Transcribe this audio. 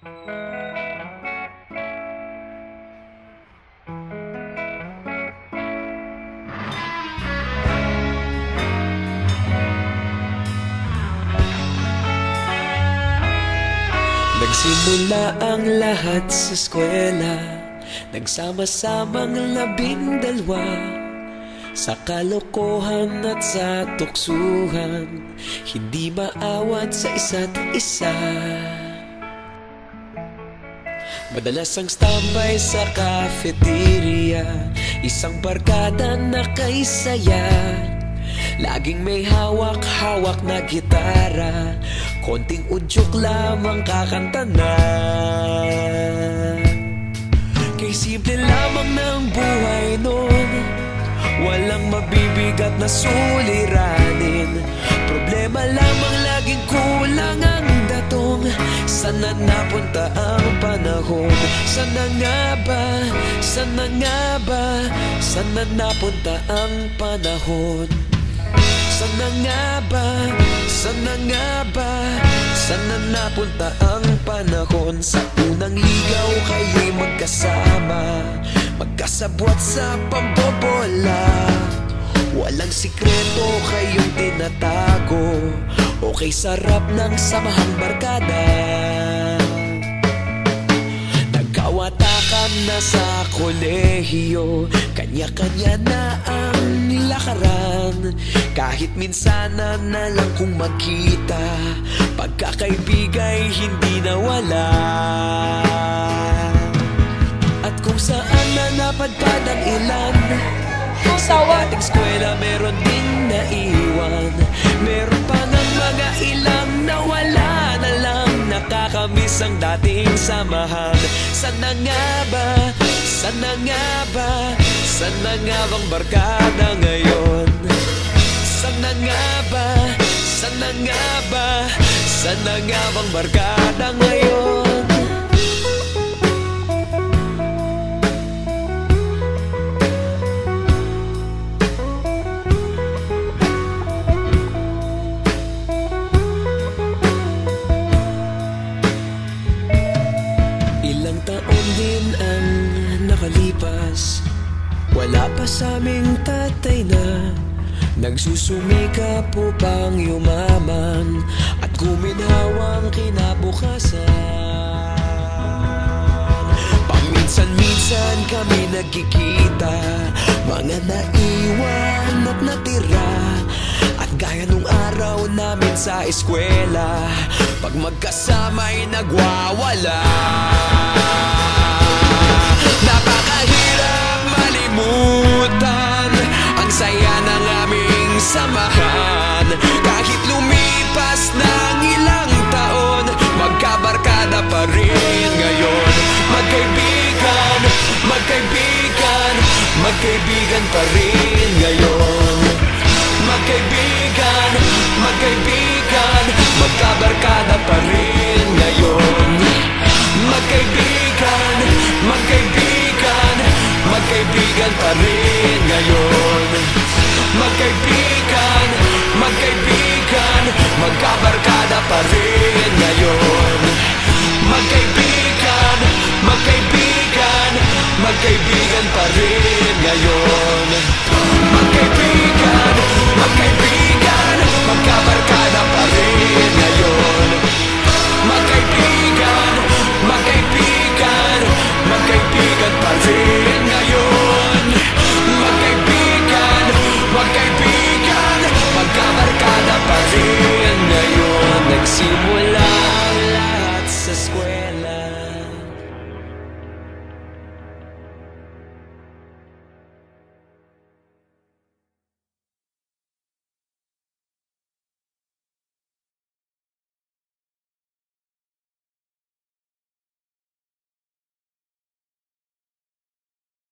Nagsimula ang lahat sa eskwela, nagsama-samang 12 sa kalokohan at sa tuksuhan, hindi maawat sa isa't isa. Madalas ang standby sa cafeteria, isang barkada na kay saya. Laging may hawak-hawak na gitara, konting udyok lamang kakanta na. Kay simple lamang ng buhay nun, walang mabibigat na suliranin. Problema lamang laging kulang ang datong. Sana napunta ang panahon? Sana nga ba? Sana nga ba? Sana napunta ang panahon? Sana nga ba? Sana nga ba? Sana napunta ang panahon? Sa unang ligaw kayo'y magkasama, magkasabwat sa pambobola. Walang sikreto kayong tinatago, okay sarap ng samahang barkada. Nagkawatakan na sa kolehiyo, kanya-kanya na ang nilakaran. Kahit minsanan na lang kung magkita, pagkakaibigay hindi nawala. At kung saan na napadpad ang ilan, sa ating eskwela meron ding naiwan. Meron pa ng mga ilang nawala na lang, nakakamiss ang dating samahan. Sana nga ba? Sana nga ba? Sana nga bang barkada ngayon? Sana nga ba? Sana nga ba? Sana nga bang barkada ngayon? Ilang taon din ang nakalipas, wala pa sa aming tatay na nagsusumikap upang yumaman at guminhawang kinabukasan. Paminsan-minsan kami nagkikita, mga naiwan at natira. At gaya nung araw namin sa eskwela, pag magkasama'y nagwawala. Napakahirap malimutan ang saya ng aming samahan. Kahit lumipas ng ilang taon, magkabarkada pa rin ngayon. Magkaibigan, magkaibigan, magkaibigan pa rin ngayon. Magkaibigan, magkaibigan, magkabarkada pa rin ngayon. Magkaibigan, magkaibigan, magkaibigan pa rin ngayon. Magkaibigan, magkaibigan, magkabarkada pa rin ngayon. Magkaibigan, magkaibigan, magkaibigan pa rin ngayon. Magkaibigan, magkaibigan, magkabarkada pa